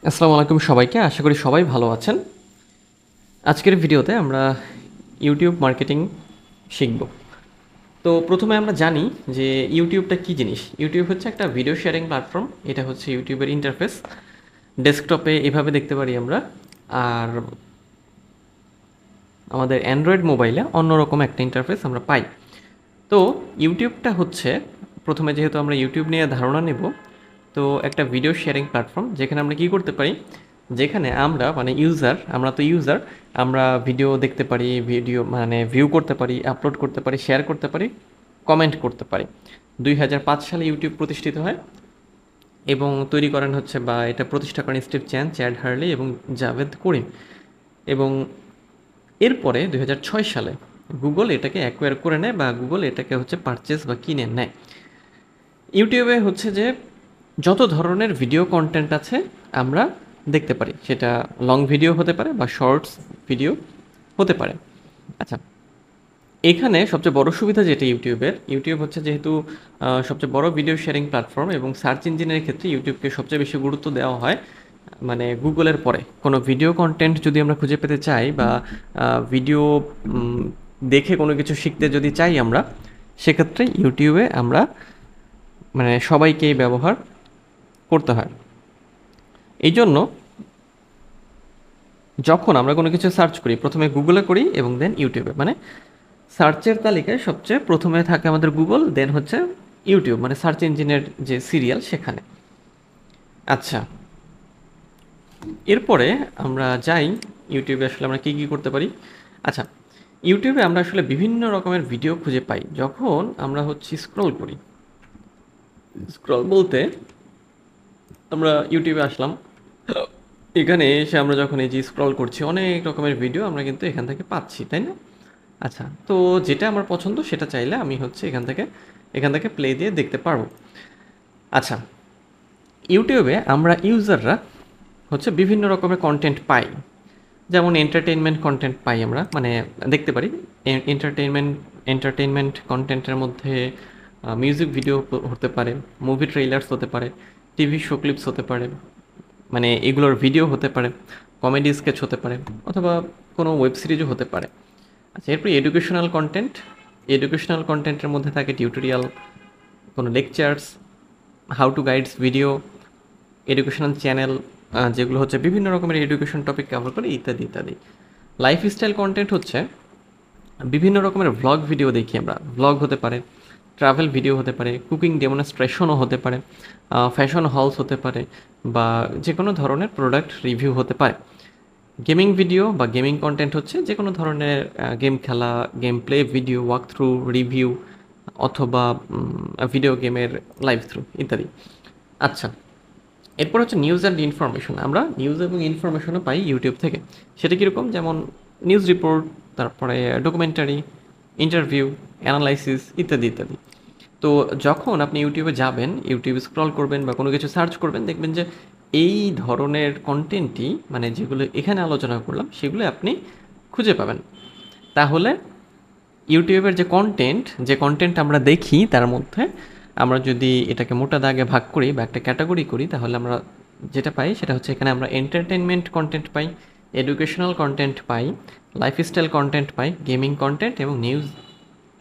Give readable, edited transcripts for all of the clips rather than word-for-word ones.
আসসালামু আলাইকুম সবাইকে। আশা করি সবাই ভালো আছেন। আজকের ভিডিওতে আমরা ইউটিউব মার্কেটিং শিখব। তো প্রথমে আমরা জানি যে ইউটিউবটা কী জিনিস। ইউটিউব হচ্ছে একটা ভিডিও শেয়ারিং প্ল্যাটফর্ম। এটা হচ্ছে ইউটিউবের ইন্টারফেস। ডেস্কটপে এভাবে দেখতে পারি আমরা, আর আমাদের অ্যান্ড্রয়েড মোবাইলে অন্যরকম একটা ইন্টারফেস আমরা পাই। তো ইউটিউবটা হচ্ছে, প্রথমে যেহেতু আমরা ইউটিউব নিয়ে ধারণা নেব, তো একটা ভিডিও শেয়ারিং প্ল্যাটফর্ম যেখানে আমরা কী করতে পারি, যেখানে আমরা মানে ইউজার আমরা ভিডিও দেখতে পারি, ভিডিও মানে ভিউ করতে পারি, আপলোড করতে পারি, শেয়ার করতে পারি, কমেন্ট করতে পারি। 2005 সালে ইউটিউব প্রতিষ্ঠিত হয় এবং তৈরি করেন হচ্ছে, বা এটা প্রতিষ্ঠা করেন স্টিভ চ্যান, চ্যাড হার্লি এবং জাভেদ করিম। এবং এরপরে 2006 সালে গুগল এটাকে অ্যাকোয়ার করে নেয়, বা গুগল এটাকে হচ্ছে পারচেস বা কিনে নেয়। ইউটিউবে হচ্ছে যে যত ধরনের ভিডিও কন্টেন্ট আছে আমরা দেখতে পারি, সেটা লং ভিডিও হতে পারে বা শর্টস ভিডিও হতে পারে। আচ্ছা, এখানে সবচেয়ে বড় সুবিধা যেটা ইউটিউব হচ্ছে যেহেতু সবচেয়ে বড় ভিডিও শেয়ারিং প্ল্যাটফর্ম, এবং সার্চ ইঞ্জিনের ক্ষেত্রে ইউটিউবকে সবচেয়ে বেশি গুরুত্ব দেওয়া হয়। মানে গুগলের পরে কোনো ভিডিও কন্টেন্ট যদি আমরা খুঁজে পেতে চাই, বা ভিডিও দেখে কোনো কিছু শিখতে যদি চাই আমরা, সেক্ষেত্রে ইউটিউবে আমরা মানে সবাইকেই ব্যবহার করতে হয়। এই জন্য যখন আমরা কোনো কিছু সার্চ করি, প্রথমে গুগলে করি এবং দেন ইউটিউবে, মানে সার্চের তালিকায় সবচেয়ে প্রথমে থাকে আমাদের গুগল, দেন হচ্ছে ইউটিউব, মানে সার্চ ইঞ্জিনের যে সিরিয়াল সেখানে। আচ্ছা, এরপরে আমরা যাই ইউটিউবে আসলে আমরা কী কী করতে পারি। আচ্ছা, ইউটিউবে আমরা আসলে বিভিন্ন রকমের ভিডিও খুঁজে পাই যখন আমরা হচ্ছে স্ক্রল করি। স্ক্রল বলতে আমরা ইউটিউবে আসলাম, এখানে এসে আমরা যখন এই যে স্ক্রল করছি, অনেক রকমের ভিডিও আমরা কিন্তু এখান থেকে পাচ্ছি, তাই না? আচ্ছা, তো যেটা আমার পছন্দ সেটা চাইলে আমি হচ্ছে এখান থেকে প্লে দিয়ে দেখতে পারবো। আচ্ছা, ইউটিউবে আমরা ইউজাররা হচ্ছে বিভিন্ন রকমের কন্টেন্ট পাই। যেমন এন্টারটেইনমেন্ট কন্টেন্ট পাই আমরা, মানে দেখতে পারি। এন্টারটেইনমেন্ট কন্টেন্টের মধ্যে মিউজিক ভিডিও হতে পারে, মুভি ট্রেইলার্স হতে পারে, টিভি শো ক্লিপস হতে পারে, মানে এগুলোর ভিডিও হতে পারে, কমেডি স্কেচ হতে পারে, অথবা কোনো ওয়েব সিরিজও হতে পারে। আচ্ছা, এরপরে এডুকেশনাল কন্টেন্টের মধ্যে থাকে টিউটোরিয়াল, কোনো lectures, how to guides video, educational channel যেগুলো হচ্ছে বিভিন্ন রকমের এডুকেশন টপিক কভার করে, ইত্যাদি ইত্যাদি। লাইফস্টাইল কন্টেন্ট হচ্ছে বিভিন্ন রকমের ভ্লগ ভিডিও দেখি আমরা, ভ্লগ হতে পারে, ট্রাভেল ভিডিও হতে পারে, কুকিং ডেমনস্ট্রেশনও হতে পারে, ফ্যাশন হলস হতে পারে, বা যে কোনো ধরনের প্রোডাক্ট রিভিউ হতে পারে। গেমিং ভিডিও বা গেমিং কন্টেন্ট হচ্ছে যে কোনো ধরনের গেম খেলা, game play video, walk through, review, অথবা ভিডিও গেমের লাইভ থ্রু ইত্যাদি। আচ্ছা, এরপর হচ্ছে নিউজ অ্যান্ড ইনফরমেশন। আমরা নিউজ এবং ইনফরমেশনও পাই ইউটিউব থেকে। সেটা কীরকম? যেমন নিউজ রিপোর্ট, তারপরে ডকুমেন্টারি, ইন্টারভিউ, অ্যানালাইসিস ইত্যাদি ইত্যাদি। তো যখন আপনি ইউটিউবে যাবেন, ইউটিউবে স্ক্রল করবেন বা কোনো কিছু সার্চ করবেন, দেখবেন যে এই ধরনের কন্টেন্টই, মানে যেগুলো এখানে আলোচনা করলাম সেগুলো আপনি খুঁজে পাবেন। তাহলে ইউটিউবের যে কন্টেন্ট আমরা দেখি, তার মধ্যে আমরা যদি এটাকে মোটা দাগে ভাগ করি বা একটা ক্যাটাগরি করি, তাহলে আমরা যেটা পাই সেটা হচ্ছে, এখানে আমরা এন্টারটেনমেন্ট কন্টেন্ট পাই, এডুকেশনাল কন্টেন্ট পাই, লাইফস্টাইল কন্টেন্ট পাই, গেমিং কন্টেন্ট এবং নিউজ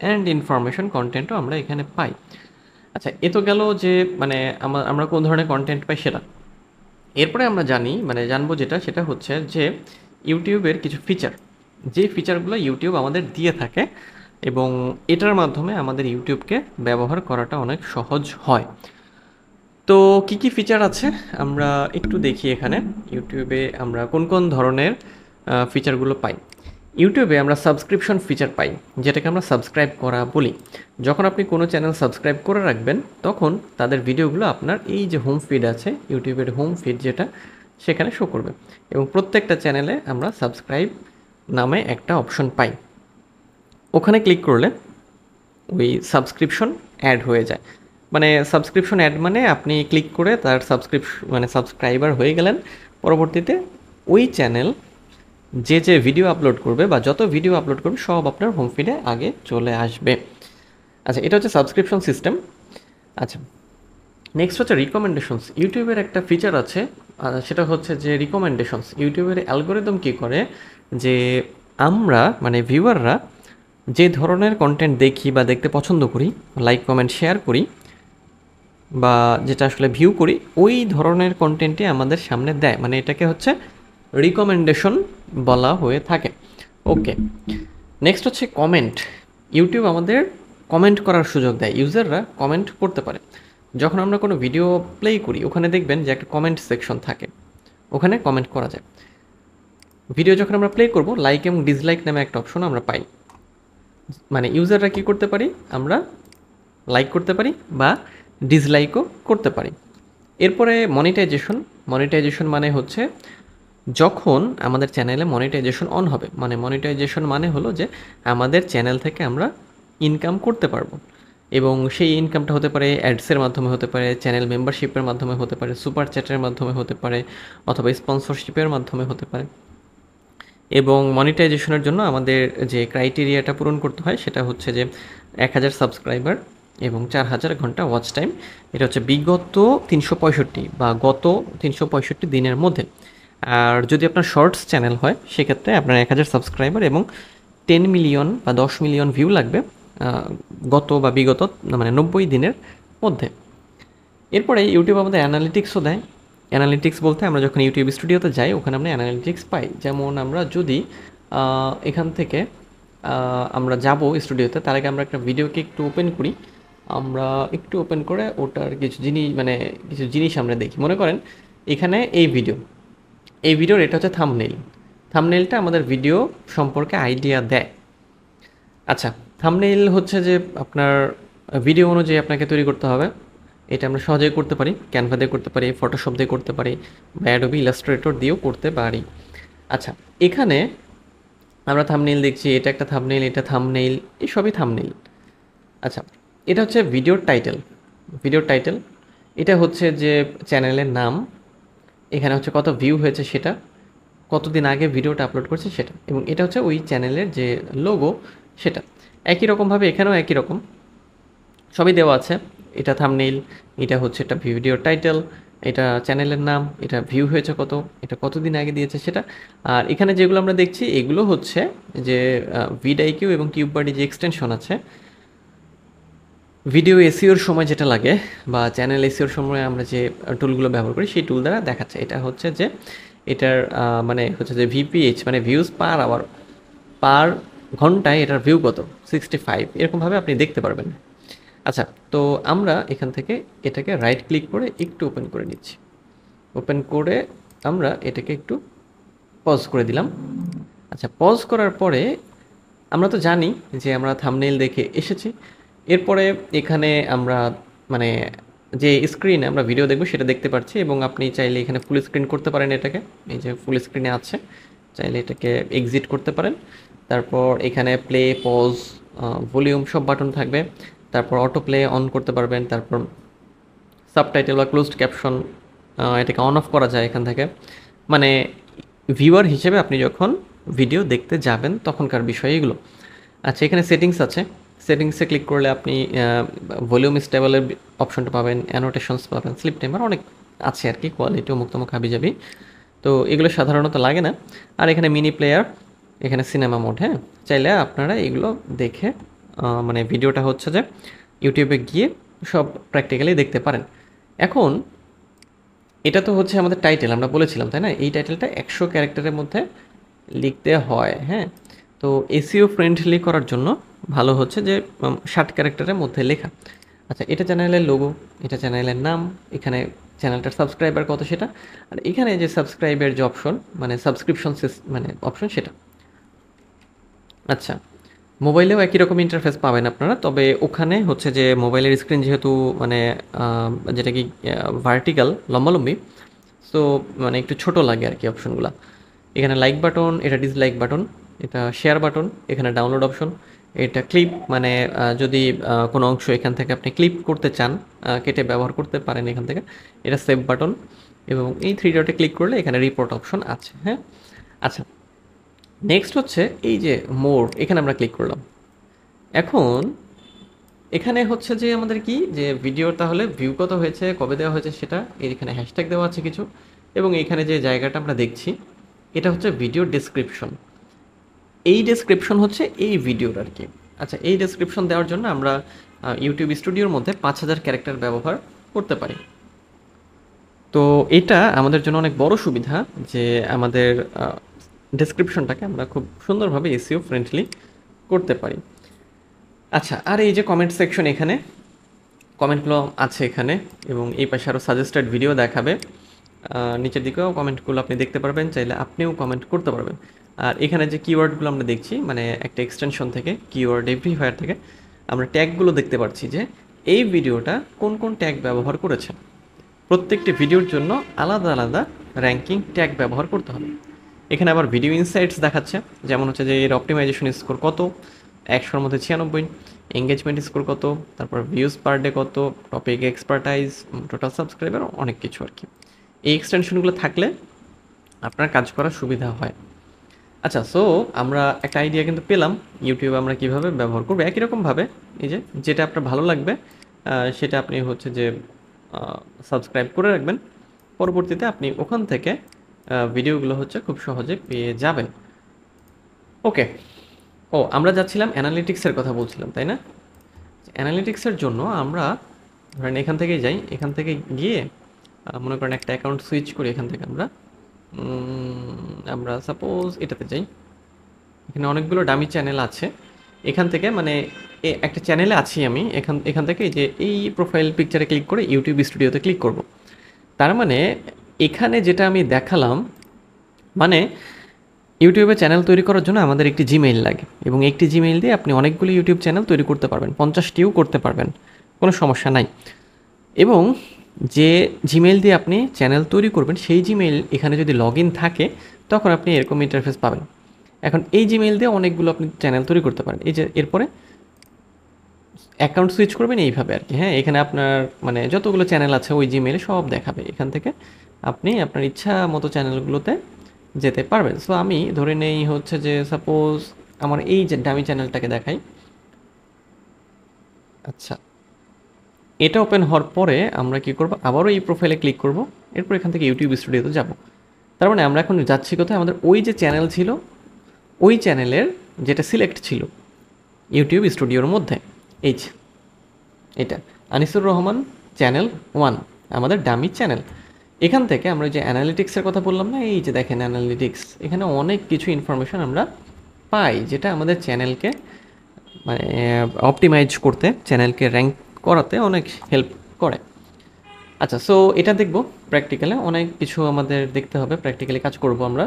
অ্যান্ড ইনফরমেশন কন্টেন্টও আমরা এখানে পাই। আচ্ছা, এ তো গেল যে মানে আমরা কোন ধরনের কন্টেন্ট পাই সেটা। এরপরে আমরা জানবো যেটা, সেটা হচ্ছে যে ইউটিউবের কিছু ফিচার, যে ফিচারগুলো ইউটিউব আমাদের দিয়ে থাকে, এবং এটার মাধ্যমে আমাদের ইউটিউবকে ব্যবহার করাটা অনেক সহজ হয়। তো কি কি ফিচার আছে আমরা একটু দেখি এখানে। ইউটিউবে আমরা কোন কোন ধরনের ফিচারগুলো পাই। ইউটিউবে আমরা সাবস্ক্রিপশন ফিচার পাই, যেটাকে আমরা সাবস্ক্রাইব করা বলি। যখন আপনি কোনো চ্যানেল সাবস্ক্রাইব করে রাখবেন, তখন তাদের ভিডিওগুলো আপনার এই যে হোম ফিড আছে, ইউটিউবের হোম ফিড যেটা, সেখানে শো করবে। এবং প্রত্যেকটা চ্যানেলে আমরা সাবস্ক্রাইব নামে একটা অপশন পাই। ওখানে ক্লিক করলে ওই সাবস্ক্রিপশন অ্যাড হয়ে যায়। মানে সাবস্ক্রিপশন অ্যাড মানে আপনি ক্লিক করে তার সাবস্ক্রাইবার হয়ে গেলেন। পরবর্তীতে ওই চ্যানেল যে ভিডিও আপলোড করবে বা যত ভিডিও আপলোড করবে, সব আপনার হোম ফিডে আগে চলে আসবে। আচ্ছা, এটা হচ্ছে সাবস্ক্রিপশন সিস্টেম। আচ্ছা, নেক্সট হচ্ছে রিকমেন্ডেশনস। ইউটিউবের একটা ফিচার আছে, সেটা হচ্ছে যে রিকমেন্ডেশনস। ইউটিউবের অ্যালগোরিদম কী করে, যে আমরা মানে ভিউয়াররা যে ধরনের কন্টেন্ট দেখি বা দেখতে পছন্দ করি, লাইক কমেন্ট শেয়ার করি বা যেটা আসলে ভিউ করি, ওই ধরনের কন্টেন্টই আমাদের সামনে দেয়, মানে এটাকে হচ্ছে রিকমেন্ডেশন বলা হয়ে থাকে। ওকে, নেক্সট হচ্ছে কমেন্ট। ইউটিউব আমাদের কমেন্ট করার সুযোগ দেয়, ইউজাররা কমেন্ট করতে পারে। যখন আমরা কোনো ভিডিও প্লে করি ওখানে দেখবেন যে একটা কমেন্ট সেকশন থাকে, ওখানে কমেন্ট করা যায়। ভিডিও যখন আমরা প্লে করব, লাইক এবং ডিসলাইক নামে একটা অপশন আমরা পাই, মানে ইউজাররা কী করতে পারি, আমরা লাইক করতে পারি বা ডিসলাইকও করতে পারি। এরপরে মনিটাইজেশন। মনিটাইজেশন মানে হচ্ছে যখন আমাদের চ্যানেলে মনিটাইজেশন অন হবে, মানে মনিটাইজেশন মানে হলো যে আমাদের চ্যানেল থেকে আমরা ইনকাম করতে পারবো, এবং সেই ইনকামটা হতে পারে অ্যাডসের মাধ্যমে, হতে পারে চ্যানেল মেম্বারশিপের মাধ্যমে, হতে পারে সুপার চ্যাটের মাধ্যমে, হতে পারে অথবা স্পন্সরশিপের মাধ্যমে হতে পারে। এবং মনিটাইজেশনের জন্য আমাদের যে ক্রাইটেরিয়াটা পূরণ করতে হয় সেটা হচ্ছে যে 1000 সাবস্ক্রাইবার এবং 4000 ঘন্টা ওয়াচ টাইম। এটা হচ্ছে বিগত 365 বা গত 365 দিনের মধ্যে। আর যদি আপনার শর্টস চ্যানেল হয় সেক্ষেত্রে আপনার 1000 সাবস্ক্রাইবার এবং 10 মিলিয়ন বা 10 মিলিয়ন ভিউ লাগবে গত বা বিগত মানে 90 দিনের মধ্যে। এরপরে ইউটিউব আমাদের অ্যানালিটিক্সও দেয়। অ্যানালিটিক্স বলতে আমরা যখন ইউটিউব স্টুডিওতে যাই ওখানে আমরা অ্যানালিটিক্স পাই। যেমন আমরা যদি এখান থেকে আমরা যাব স্টুডিওতে, তার আগে আমরা একটা ভিডিওকে একটু ওপেন করি। আমরা একটু ওপেন করে ওটার কিছু জিনিস আমরা দেখি। মনে করেন এখানে এই ভিডিওর এটা হচ্ছে থাম্বনেইল। থাম্বনেইলটা আমাদের ভিডিও সম্পর্কে আইডিয়া দেয়। আচ্ছা, থাম্বনেইল হচ্ছে যে আপনার ভিডিও অনুযায়ী আপনাকে তৈরি করতে হবে। এটা আমরা সহজেই করতে পারি, ক্যানভা দিয়ে করতে পারি, ফটোশপ দিয়ে করতে পারি বা অ্যাডোবি ইলাস্ট্রেটর দিয়েও করতে পারি। আচ্ছা, এখানে আমরা থাম্বনেইল দেখছি, এটা একটা থাম্বনেইল, এটা থাম্বনেইল, এই সবই থাম্বনেইল। আচ্ছা, এটা হচ্ছে ভিডিওর টাইটেল। ভিডিওর টাইটেল এটা হচ্ছে যে চ্যানেলের নাম, এখানে হচ্ছে কত ভিউ হয়েছে সেটা, কতদিন আগে ভিডিওটা আপলোড করছে সেটা, এবং এটা হচ্ছে ওই চ্যানেলের যে লোগো সেটা। একই রকমভাবে এখানেও একই রকম সবই দেওয়া আছে। এটা থাম্বনেইল, এটা হচ্ছে একটা ভিডিওর টাইটেল, এটা চ্যানেলের নাম, এটা ভিউ হয়েছে কত, এটা কতদিন আগে দিয়েছে সেটা। আর এখানে যেগুলো আমরা দেখছি এগুলো হচ্ছে যে ভিডআইকিউ এবং টিউববাডি যে এক্সটেনশন আছে, ভিডিও এসইওর সময় যেটা লাগে বা চ্যানেল এসইওর সময় আমরা যে টুলগুলো ব্যবহার করি সেই টুল দ্বারা দেখাচ্ছে। এটা হচ্ছে যে এটার মানে হচ্ছে যে ভিপিএইচ মানে ভিউজ পার আওয়ার, পার ঘন্টায় এটার ভিউ কত, 65, এরকমভাবে আপনি দেখতে পারবেন। আচ্ছা, তো আমরা এখান থেকে এটাকে রাইট ক্লিক করে একটু ওপেন করে নিচ্ছি। ওপেন করে আমরা এটাকে একটু পজ করে দিলাম। আচ্ছা, পজ করার পরে আমরা তো জানি যে আমরা থাম্বনেইল দেখে এসেছি। এরপরে এখানে আমরা মানে যে স্ক্রিনে আমরা ভিডিও দেখব সেটা দেখতে পাচ্ছি, এবং আপনি চাইলে এখানে ফুল স্ক্রিন করতে পারেন এটাকে, এই যে ফুল স্ক্রিনে আছে, চাইলে এটাকে এক্সিট করতে পারেন। তারপর এখানে প্লে, পজ, ভলিউম সব বাটন থাকবে। তারপর অটো প্লে অন করতে পারবেন। তারপর সাবটাইটেল বা ক্লোজড ক্যাপশন এটাকে অন অফ করা যায় এখান থেকে, মানে ভিউয়ার হিসেবে আপনি যখন ভিডিও দেখতে যাবেন তখনকার বিষয় এগুলো। আচ্ছা, এখানে সেটিংস আছে। সেটিংসে ক্লিক করলে আপনি ভলিউম স্টেবলের অপশনটা পাবেন, অ্যানোটেশনস পাবেন, স্লিপ টাইমার অনেক আছে আর কি, কোয়ালিটি মুক্ত হাবিজাবি। তো এগুলো সাধারণত লাগে না। আর এখানে মিনি প্লেয়ার, এখানে সিনেমা মোড। হ্যাঁ, চাইলে আপনারা এগুলো দেখে মানে ভিডিওটা হচ্ছে যে ইউটিউবে গিয়ে সব প্র্যাকটিক্যালি দেখতে পারেন। এখন এটা তো হচ্ছে আমাদের টাইটেল, আমরা বলেছিলাম তাই না, এই টাইটেলটা 100 ক্যারেক্টারের মধ্যে লিখতে হয়। হ্যাঁ, তো এসইও ফ্রেন্ডলি করার জন্য ভালো হচ্ছে যে 60 ক্যারেক্টারের মধ্যে লেখা। আচ্ছা, এটা চ্যানেলের লোগো, এটা চ্যানেলের নাম, এখানে চ্যানেলটার সাবস্ক্রাইবার কত সেটা, আর এখানে যে সাবস্ক্রাইবের যে অপশন মানে সাবস্ক্রিপশন মানে অপশন সেটা। আচ্ছা, মোবাইলেও একই রকম ইন্টারফেস পাবেন আপনারা, তবে ওখানে হচ্ছে যে মোবাইলের স্ক্রিন যেহেতু মানে যেটা কি ভার্টিক্যাল লম্বালম্বি, সো মানে একটু ছোট লাগে আর কি অপশনগুলো। এখানে লাইক বাটন, এটা ডিসলাইক বাটন, এটা শেয়ার বাটন, এখানে ডাউনলোড অপশন, এটা ক্লিপ মানে যদি কোনো অংশ এখান থেকে আপনি ক্লিপ করতে চান কেটে ব্যবহার করতে পারেন এখান থেকে, এটা সেভ বাটন, এবং এই 3 ডটে ক্লিক করলে এখানে রিপোর্ট অপশন আছে। হ্যাঁ, আচ্ছা, নেক্সট হচ্ছে এই যে মোর, এখানে আমরা ক্লিক করলাম। এখন এখানে হচ্ছে যে আমাদের কি যে ভিডিওর তাহলে ভিউ কত হয়েছে, কবে দেওয়া হয়েছে সেটা, এখানে হ্যাশট্যাগ দেওয়া আছে কিছু, এবং এখানে যে জায়গাটা আমরা দেখছি এটা হচ্ছে ভিডিও ডেসক্রিপশন। এই ডেসক্রিপশন হচ্ছে এই ভিডিওর আর কি। আচ্ছা, এই ডেসক্রিপশন দেওয়ার জন্য আমরা ইউটিউব স্টুডিওর মধ্যে 5000 ক্যারেক্টার ব্যবহার করতে পারি। তো এটা আমাদের জন্য অনেক বড় সুবিধা যে আমাদের ডেসক্রিপশনটাকে আমরা খুব সুন্দরভাবে এসইও ফ্রেন্ডলি করতে পারি। আচ্ছা, আর এই যে কমেন্ট সেকশন, এখানে কমেন্টগুলো আছে এখানে, এবং এই পাশে আরও সাজেস্টেড ভিডিও দেখাবে। নিচের দিকেও কমেন্টগুলো আপনি দেখতে পারবেন, চাইলে আপনিও কমেন্ট করতে পারবেন। আর এখানে যে কিওয়ার্ডগুলো আমরা দেখছি, মানে একটা এক্সটেনশন থেকে কিওয়ার্ড এভরিহোয়ার থেকে আমরা ট্যাগগুলো দেখতে পাচ্ছি যে এই ভিডিওটা কোন কোন ট্যাগ ব্যবহার করেছে। প্রত্যেকটি ভিডিওর জন্য আলাদা আলাদা র্যাঙ্কিং ট্যাগ ব্যবহার করতে হবে। এখানে আবার ভিডিও ইনসাইটস দেখাচ্ছে, যেমন হচ্ছে যে এর অপটিমাইজেশন স্কোর কত, 100-র মধ্যে 96, এঙ্গেজমেন্ট স্কোর কত, তারপর ভিউজ পার ডে কত, টপিক এক্সপার্টাইজ, টোটাল সাবস্ক্রাইবার, অনেক কিছু আর কি। এই এক্সটেনশনগুলো থাকলে আপনার কাজ করার সুবিধা হয়। আচ্ছা, সো আমরা একটা আইডিয়া কিন্তু পেলাম ইউটিউব আমরা কিভাবে ব্যবহার করবো। একই রকমভাবে এই যে যেটা আপনার ভালো লাগবে সেটা আপনি হচ্ছে যে সাবস্ক্রাইব করে রাখবেন। পরবর্তীতে আপনি ওখান থেকে ভিডিওগুলো হচ্ছে খুব সহজে পেয়ে যাবেন। ওকে, আমরা যাচ্ছিলাম অ্যানালিটিক্সের কথা বলছিলাম, তাই না? অ্যানালিটিক্সের জন্য আমরা ধরেন এখান থেকেই যাই, এখান থেকে গিয়ে মনে করেন একটা অ্যাকাউন্ট সুইচ করি। এখান থেকে আমরা সাপোজ এটাতে যাই। এখানে অনেকগুলো ডামি চ্যানেল আছে। এখান থেকে মানে একটা চ্যানেলে আছি আমি, এখান থেকে যে এই প্রোফাইল পিকচারে ক্লিক করে ইউটিউব স্টুডিওতে ক্লিক করব। তার মানে এখানে যেটা আমি দেখালাম, মানে ইউটিউবে চ্যানেল তৈরি করার জন্য আমাদের একটি জিমেইল লাগে, এবং একটি জিমেইল দিয়ে আপনি অনেকগুলো ইউটিউব চ্যানেল তৈরি করতে পারবেন, 50টিও করতে পারবেন, কোনো সমস্যা নাই। এবং যে জিমেইল দিয়ে আপনি চ্যানেল তৈরি করবেন সেই জিমেইল এখানে যদি লগ ইন থাকে তখন আপনি এরকম ইন্টারফেস পাবেন। এখন এই জিমেইল দিয়ে অনেকগুলো আপনি চ্যানেল তৈরি করতে পারেন। এই যে এরপরে অ্যাকাউন্ট সুইচ করবেন এইভাবে আর কি। হ্যাঁ, এখানে আপনার মানে যতগুলো চ্যানেল আছে ওই জিমেইলে সব দেখাবে। এখান থেকে আপনি আপনার ইচ্ছা মতো চ্যানেলগুলোতে যেতে পারবেন। সো আমি ধরে নেই হচ্ছে যে সাপোজ আমার এই যে ডামি চ্যানেলটাকে দেখাই। আচ্ছা, এটা ওপেন হওয়ার পরে আমরা কি করব, আবারও এই প্রোফাইলে ক্লিক করব, এরপর এখান থেকে ইউটিউব স্টুডিওতে যাব। তার মানে আমরা এখন যাচ্ছি কোথায়, আমাদের ওই যে চ্যানেল ছিল ওই চ্যানেলের যেটা সিলেক্ট ছিল ইউটিউব স্টুডিওর মধ্যে, এই যে এটা আনিসুর রহমান চ্যানেল 1, আমাদের ডামি চ্যানেল। এখান থেকে আমরা যে অ্যানালিটিক্সের কথা বললাম না, এই যে দেখেন অ্যানালিটিক্স, এখানে অনেক কিছু ইনফরমেশন আমরা পাই যেটা আমাদের চ্যানেলকে মানে অপটিমাইজ করতে, চ্যানেলকে র্যাঙ্ক করাতে অনেক হেল্প করে। আচ্ছা, সো এটা দেখব প্র্যাকটিক্যালে, অনেক কিছু আমাদের দেখতে হবে, প্র্যাকটিক্যালি কাজ করব আমরা।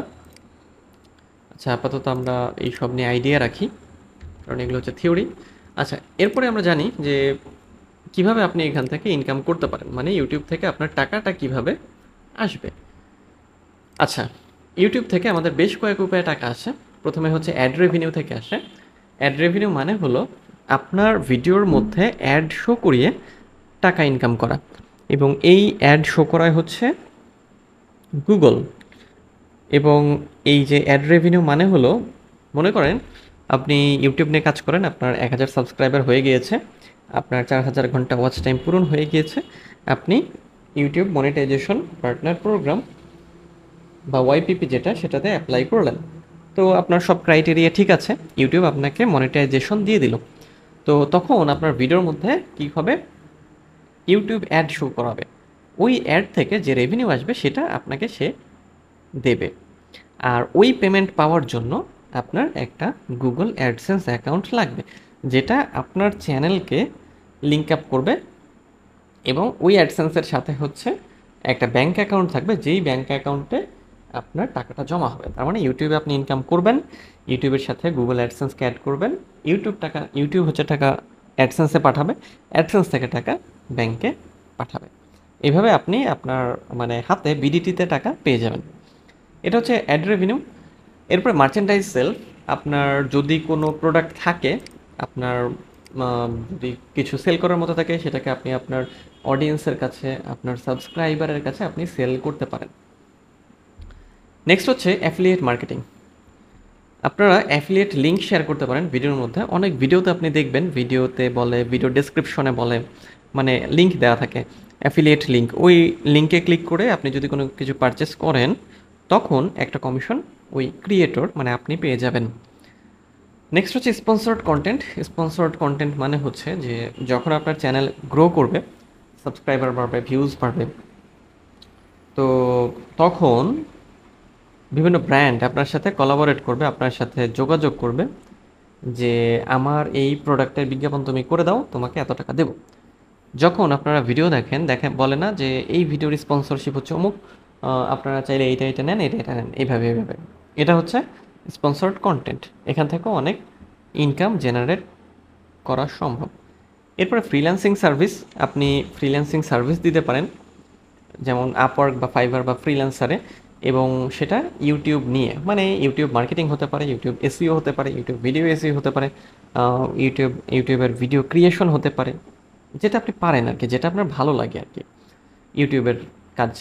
আচ্ছা, আপাতত আমরা এই সব নিয়ে আইডিয়া রাখি, কারণ এগুলো হচ্ছে থিওরি। আচ্ছা, এরপরে আমরা জানি যে কিভাবে আপনি এখান থেকে ইনকাম করতে পারেন, মানে ইউটিউব থেকে আপনার টাকাটা কিভাবে আসবে। আচ্ছা, ইউটিউব থেকে আমাদের বেশ কয়েক উপায়ে টাকা আসে। প্রথমে হচ্ছে অ্যাড রেভিনিউ থেকে আসে। অ্যাড রেভিনিউ মানে হলো আপনার ভিডিওর মধ্যে অ্যাড শো করিয়ে টাকা ইনকাম করা, এবং এই অ্যাড শো করায় হচ্ছে গুগল। এবং এই যে অ্যাড রেভিনিউ মানে হলো, মনে করেন আপনি ইউটিউব নিয়ে কাজ করেন, আপনার 1000 সাবস্ক্রাইবার হয়ে গিয়েছে, আপনার 4000 ঘন্টা ওয়াচ টাইম পূরণ হয়ে গিয়েছে, আপনি ইউটিউব মনিটাইজেশন পার্টনার প্রোগ্রাম বা ওয়াইপিপি যেটা, সেটাতে অ্যাপ্লাই করলেন। তো আপনার সব ক্রাইটেরিয়া ঠিক আছে, ইউটিউব আপনাকে মনিটাইজেশন দিয়ে দিল। তো তখন আপনার ভিডিওর মধ্যে কী হবে, ইউটিউব অ্যাড শো করাবে। ওই অ্যাড থেকে যে রেভিনিউ আসবে সেটা আপনাকে সে দেবে। আর ওই পেমেন্ট পাওয়ার জন্য আপনার একটা গুগল অ্যাডসেন্স অ্যাকাউন্ট লাগবে, যেটা আপনার চ্যানেলকে লিঙ্ক আপ করবে, এবং ওই অ্যাডসেন্সের সাথে হচ্ছে একটা ব্যাঙ্ক অ্যাকাউন্ট থাকবে, যেই ব্যাঙ্ক অ্যাকাউন্টে আপনার টাকাটা জমা হবে। তার মানে ইউটিউবে আপনি ইনকাম করবেন, ইউটিউবের সাথে গুগল অ্যাডসেন্সকে অ্যাড করবেন, ইউটিউব হচ্ছে টাকা অ্যাডসেন্সে পাঠাবে, অ্যাডসেন্স থেকে টাকা ব্যাংকে পাঠাবে। এইভাবে আপনি আপনার মানে হাতে বিডিটিতে টাকা পেয়ে যাবেন। এটা হচ্ছে অ্যাড রেভিনিউ। এরপরে মার্চেন্ডাইজ সেল। আপনার যদি কোনো প্রোডাক্ট থাকে, আপনার যদি কিছু সেল করার মতো থাকে, সেটাকে আপনি আপনার অডিয়েন্সের কাছে, আপনার সাবস্ক্রাইবারের কাছে আপনি সেল করতে পারেন। নেক্সট হচ্ছে অ্যাফিলিয়েট মার্কেটিং। আপনারা অ্যাফিলিয়েট লিঙ্ক শেয়ার করতে পারেন ভিডিওর মধ্যে। অনেক ভিডিওতে আপনি দেখবেন, ভিডিওতে বলে, ভিডিও ডেসক্রিপশনে বলে, মানে লিঙ্ক দেওয়া থাকে অ্যাফিলিয়েট লিঙ্ক, ওই লিঙ্কে ক্লিক করে আপনি যদি কোনো কিছু পারচেস করেন তখন একটা কমিশন ওই ক্রিয়েটর মানে আপনি পেয়ে যাবেন। নেক্সট হচ্ছে স্পন্সর্ড কন্টেন্ট। স্পন্সর্ড কন্টেন্ট মানে হচ্ছে যে যখন আপনার চ্যানেল গ্রো করবে, সাবস্ক্রাইবার বাড়বে, ভিউজ বাড়বে, তো তখন বিভিন্ন ব্র্যান্ড আপনার সাথে কোলাবোরেট করবে, আপনার সাথে যোগাযোগ করবে যে আমার এই প্রোডাক্টের বিজ্ঞাপন তুমি করে দাও, তোমাকে এত টাকা দেবো। যখন আপনারা ভিডিও দেখেন বলে না যে এই ভিডিওর স্পন্সরশিপ হচ্ছে অমুক, আপনারা চাইলে এইটা এটা নেন, এটা এটা নেন, এইভাবে এইভাবে। এটা হচ্ছে স্পন্সর্ড কন্টেন্ট। এখান থেকেও অনেক ইনকাম জেনারেট করা সম্ভব। এরপরে ফ্রিল্যান্সিং সার্ভিস, আপনি ফ্রিল্যান্সিং সার্ভিস দিতে পারেন যেমন আপওয়ার্ক বা ফাইবার বা ফ্রিল্যান্সারে, এবং সেটা ইউটিউব নিয়ে, মানে ইউটিউব মার্কেটিং হতে পারে, ইউটিউব এসইও হতে পারে, ইউটিউব ভিডিও এসইও হতে পারে, ইউটিউবের ভিডিও ক্রিয়েশন হতে পারে, যেটা আপনি পারেন আর কি, যেটা আপনার ভালো লাগে আর কি ইউটিউবের কাজ।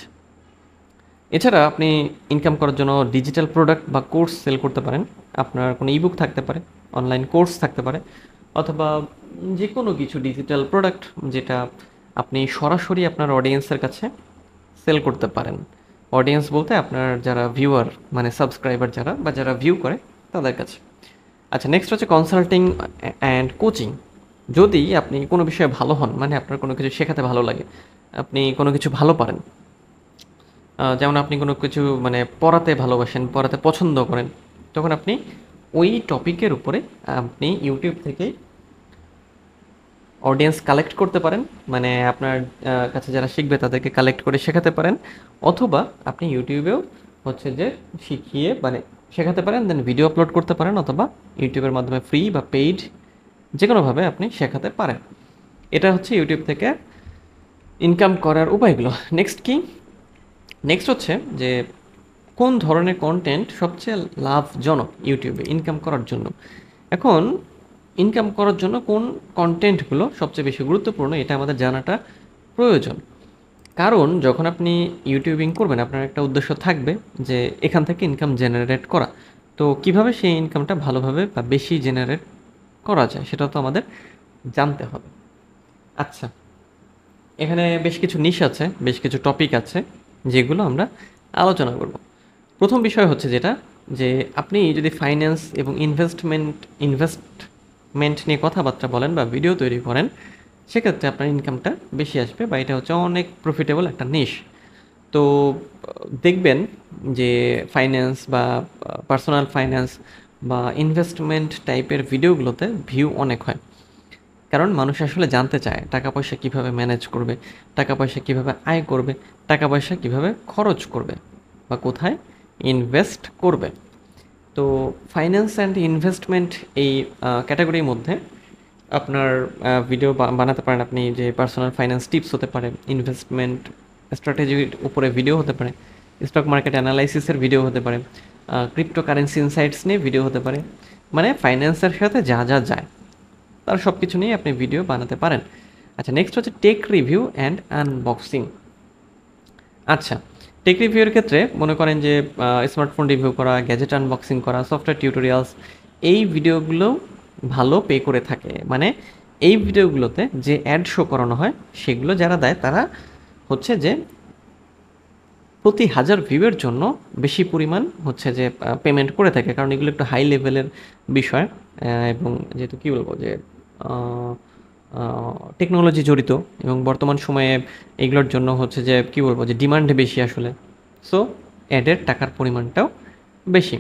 এছাড়া আপনি ইনকাম করার জন্য ডিজিটাল প্রোডাক্ট বা কোর্স সেল করতে পারেন। আপনার কোনো ইবুক থাকতে পারে, অনলাইন কোর্স থাকতে পারে, অথবা যে কোনো কিছু ডিজিটাল প্রোডাক্ট যেটা আপনি সরাসরি আপনার অডিয়েন্সের কাছে সেল করতে পারেন। অডিয়েন্স বলতে আপনার যারা ভিউয়ার মানে সাবস্ক্রাইবার যারা বা যারা ভিউ করে তাদের কাছে। আচ্ছা, নেক্সট হচ্ছে কনসাল্টিং অ্যান্ড কোচিং। যদি আপনি কোনো বিষয়ে ভালো হন, মানে আপনার কোনো কিছু শেখাতে ভালো লাগে, আপনি কোনো কিছু ভালো পারেন, যেমন আপনি কোনো কিছু মানে পড়াতে ভালোবাসেন, পড়াতে পছন্দ করেন, তখন আপনি ওই টপিকের উপরে আপনি ইউটিউব থেকে অডিয়েন্স কালেক্ট করতে পারেন, মানে আপনার কাছে যারা শিখবে তাদেরকে কালেক্ট করে শেখাতে পারেন, অথবা আপনি ইউটিউবেও হচ্ছে যে শিখিয়ে মানে শেখাতে পারেন, দেন ভিডিও আপলোড করতে পারেন, অথবা ইউটিউবের মাধ্যমে ফ্রি বা পেইড যে কোনোভাবে আপনি শেখাতে পারেন। এটা হচ্ছে ইউটিউব থেকে ইনকাম করার উপায়গুলো। নেক্সট কি? নেক্সট হচ্ছে যে কোন ধরনের কন্টেন্ট সবচেয়ে লাভজনক ইউটিউবে ইনকাম করার জন্য। এখন ইনকাম করার জন্য কোন কন্টেন্টগুলো সবচেয়ে বেশি গুরুত্বপূর্ণ এটা আমাদের জানাটা প্রয়োজন। কারণ যখন আপনি ইউটিউবিং করবেন আপনার একটা উদ্দেশ্য থাকবে যে এখান থেকে ইনকাম জেনারেট করা। তো কিভাবে সেই ইনকামটা ভালোভাবে বা বেশি জেনারেট করা যায় সেটা তো আমাদের জানতে হবে। আচ্ছা, এখানে বেশ কিছু নিশ আছে, বেশ কিছু টপিক আছে যেগুলো আমরা আলোচনা করব। প্রথম বিষয় হচ্ছে যেটা, যে আপনি যদি ফাইন্যান্স এবং ইনভেস্টমেন্ট নিয়ে কথাবার্তা বলেন বা ভিডিও তৈরি করেন, সেক্ষেত্রে আপনার ইনকামটা বেশি আসবে বা এটা হচ্ছে অনেক প্রফিটেবল একটা নিশ। তো দেখবেন যে ফাইন্যান্স বা পার্সোনাল ফাইন্যান্স বা ইনভেস্টমেন্ট টাইপের ভিডিওগুলোতে ভিউ অনেক হয়। কারণ মানুষ আসলে জানতে চায় টাকা পয়সা কীভাবে ম্যানেজ করবে, টাকা পয়সা কীভাবে আয় করবে, টাকা পয়সা কীভাবে খরচ করবে বা কোথায় ইনভেস্ট করবে। তো ফাইন্যান্স অ্যান্ড ইনভেস্টমেন্ট এই ক্যাটাগরির মধ্যে আপনার ভিডিও বানাতে পারেন আপনি, যে পার্সোনাল ফাইন্যান্স টিপস হতে পারে, ইনভেস্টমেন্ট স্ট্র্যাটেজির উপরে ভিডিও হতে পারে, স্টক মার্কেট অ্যানালাইসিসের ভিডিও হতে পারে, ক্রিপ্টোকারেন্সি ইনসাইটস নিয়ে ভিডিও হতে পারে, মানে ফাইন্যান্সের সাথে যা যা যায় তার সব কিছু নিয়ে আপনি ভিডিও বানাতে পারেন। আচ্ছা, নেক্সট হচ্ছে টেক রিভিউ অ্যান্ড আনবক্সিং। আচ্ছা, টেক রিভিউয়ের ক্ষেত্রে মনে করেন যে স্মার্টফোন রিভিউ করা, গ্যাজেট আনবক্সিং করা, সফটওয়্যার টিউটোরিয়ালস, এই ভিডিওগুলো ভালো পে করে থাকে। মানে এই ভিডিওগুলোতে যে অ্যাড শো করানো হয় সেগুলো যারা দেয় তারা হচ্ছে যে প্রতি 1000 ভিউয়ের জন্য বেশি পরিমাণ হচ্ছে যে পেমেন্ট করে থাকে, কারণ এগুলো একটু হাই লেভেলের বিষয়, এবং যেহেতু কী বলবো যে টেকনোলজি জড়িত, এবং বর্তমান সময়ে এগুলোর জন্য হচ্ছে যে কী বলবো যে ডিমান্ড বেশি আসলে। সো অ্যাডের টাকার পরিমাণটাও বেশি।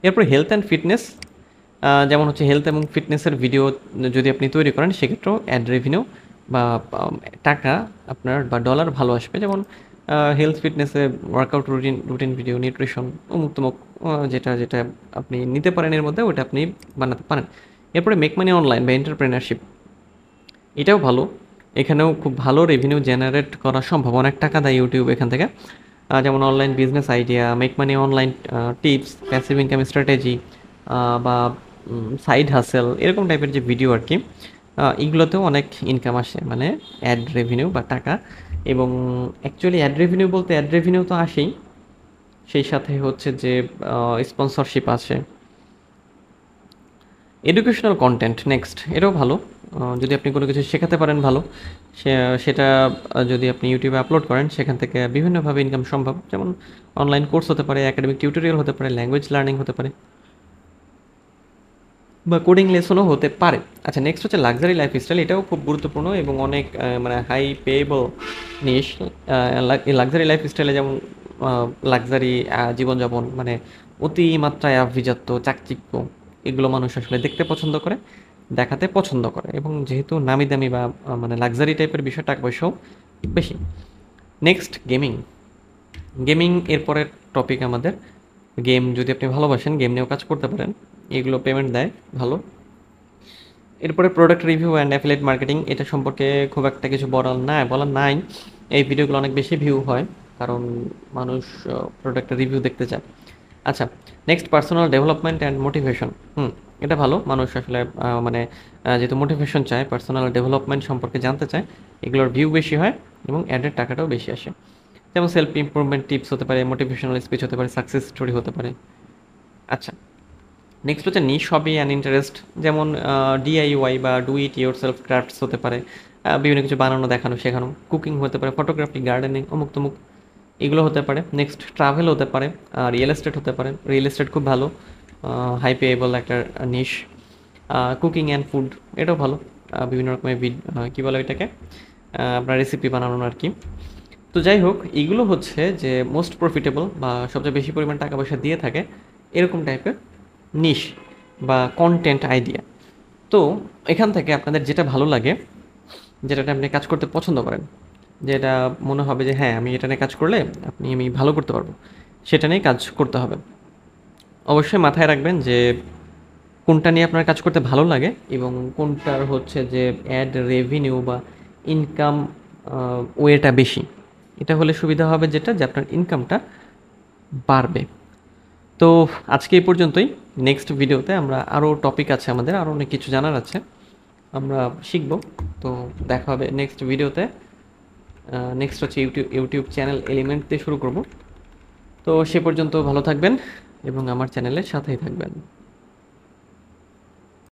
এরপর হেলথ অ্যান্ড ফিটনেস, যেমন হচ্ছে হেলথ এবং ফিটনেসের ভিডিও যদি আপনি তৈরি করেন সেক্ষেত্রেও অ্যাড রেভিনিউ বা টাকা আপনার বা ডলার ভালো আসবে। যেমন হেলথ ফিটনেসে ওয়ার্কআউট রুটিন ভিডিও, নিউট্রিশন, অমুক তমুক, যেটা যেটা আপনি নিতে পারেন এর মধ্যে, ওটা আপনি বানাতে পারেন। এরপরে মেক মানি অনলাইন বা এন্টারপ্রেনারশিপ, এটাও ভালো। এখানেও খুব ভালো রেভিনিউ জেনারেট করা সম্ভব, অনেক টাকা দেয় ইউটিউব এখান থেকে। যেমন online business idea, make money online tips, passive income strategy, বা সাইড হাসেল, এরকম টাইপের যে ভিডিও আর কি, এগুলোতেও অনেক ইনকাম আসে, মানে অ্যাড রেভিনিউ বা টাকা। এবং অ্যাকচুয়ালি অ্যাড রেভিনিউ বলতে অ্যাড রেভিনিউ তো আসেই, সেই সাথে হচ্ছে যে স্পন্সরশিপ আছে। এডুকেশনাল কন্টেন্ট নেক্সট, এটাও ভালো। যদি আপনি কোনো কিছু শেখাতে পারেন ভালো, সেটা যদি আপনি ইউটিউবে আপলোড করেন, সেখান থেকে বিভিন্নভাবে ইনকাম সম্ভব। যেমন অনলাইন কোর্স হতে পারে, একাডেমিক টিউটোরিয়াল হতে পারে, ল্যাঙ্গুয়েজ লার্নিং হতে পারে, বা কোডিং লেসনও হতে পারে। আচ্ছা, নেক্সট হচ্ছে লাক্সারি লাইফস্টাইল। এটাও খুব গুরুত্বপূর্ণ এবং অনেক মানে হাই পেয়েবল নিশ। এই লাক্সারি লাইফস্টাইলে যেমন লাক্সারি জীবনযাপন, মানে অতিমাত্রায় আভিজাত্য, চাকচিক্য, এগুলো মানুষ আসলে দেখতে পছন্দ করে, দেখাতে পছন্দ করে। এবং যেহেতু নামি দামি বা মানে লাক্সারি টাইপের বিষয়, টাকা পয়সাও বেশি। Next gaming. গেমিং এর পরের টপিক আমাদের। গেম যদি আপনি ভালোবাসেন, গেম নিয়েও কাজ করতে পারেন, এগুলো পেমেন্ট দেয় ভালো। এরপরে product review and affiliate marketing. এটা সম্পর্কে খুব একটা কিছু বলার নাই। এই ভিডিওগুলো অনেক বেশি ভিউ হয়, কারণ মানুষ প্রোডাক্টের রিভিউ দেখতে চায়। আচ্ছা, next personal development and motivation. এটা ভালো। মানুষ আসলে মানে যেহেতু মোটিভেশন চায়, পার্সোনাল ডেভেলপমেন্ট সম্পর্কে জানতে চায়, এগুলোর ভিউ বেশি হয় এবং অ্যাডের টাকাটাও বেশি আসে। যেমন সেলফ ইমপ্রুভমেন্ট টিপস হতে পারে, মোটিভেশনাল স্পিচ হতে পারে, সাকসেস স্টোরি হতে পারে। আচ্ছা, নেক্সট হচ্ছে নিশ হবি অ্যান্ড ইন্টারেস্ট। যেমন ডিআইওয়াই বা do it your self crafts হতে পারে, বিভিন্ন কিছু বানানো, দেখানো, শেখানো। কুকিং হতে পারে, ফটোগ্রাফি, গার্ডেনিং, অমুক তমুক, এগুলো হতে পারে। নেক্সট ট্রাভেল হতে পারে, রিয়েল এস্টেট হতে পারে। রিয়েল এস্টেট খুব ভালো, হাই পেয়েবল একটা নিশ। কুকিং অ্যান্ড ফুড, এটাও ভালো। বিভিন্ন রকমের কী বলে এটাকে, আপনার রেসিপি বানানো আর কি। তো যাই হোক, এইগুলো হচ্ছে যে মোস্ট প্রফিটেবল বা সবচেয়ে বেশি পরিমাণ টাকা পয়সা দিয়ে থাকে এরকম টাইপের নিশ বা কন্টেন্ট আইডিয়া। তো এখান থেকে আপনাদের যেটা ভালো লাগে, যেটাতে আপনি কাজ করতে পছন্দ করেন, যেটা মনে হবে যে হ্যাঁ, আমি এটা নিয়ে কাজ করলে আমি ভালো করতে পারবো, সেটা নিয়ে কাজ করতে হবে। অবশ্যই মাথায় রাখবেন যে কোনটা নিয়ে আপনার কাজ করতে ভালো লাগে এবং কোনটার হচ্ছে যে অ্যাড রেভিনিউ বা ইনকাম ওয়েটা বেশি। এটা হলে সুবিধা হবে যেটা, যে আপনার ইনকামটা বাড়বে। তো আজকে এই পর্যন্তই। নেক্সট ভিডিওতে আমরা আরও টপিক আছে, আমাদের আরও অনেক কিছু জানার আছে, আমরা শিখব। তো দেখা হবে নেক্সট ভিডিওতে। নেক্সট হচ্ছে ইউটিউব চ্যানেল এলিমেন্ট দিয়ে শুরু করব। তো সে পর্যন্ত ভালো থাকবেন এবং আমার চ্যানেলের সাথেই থাকবেন।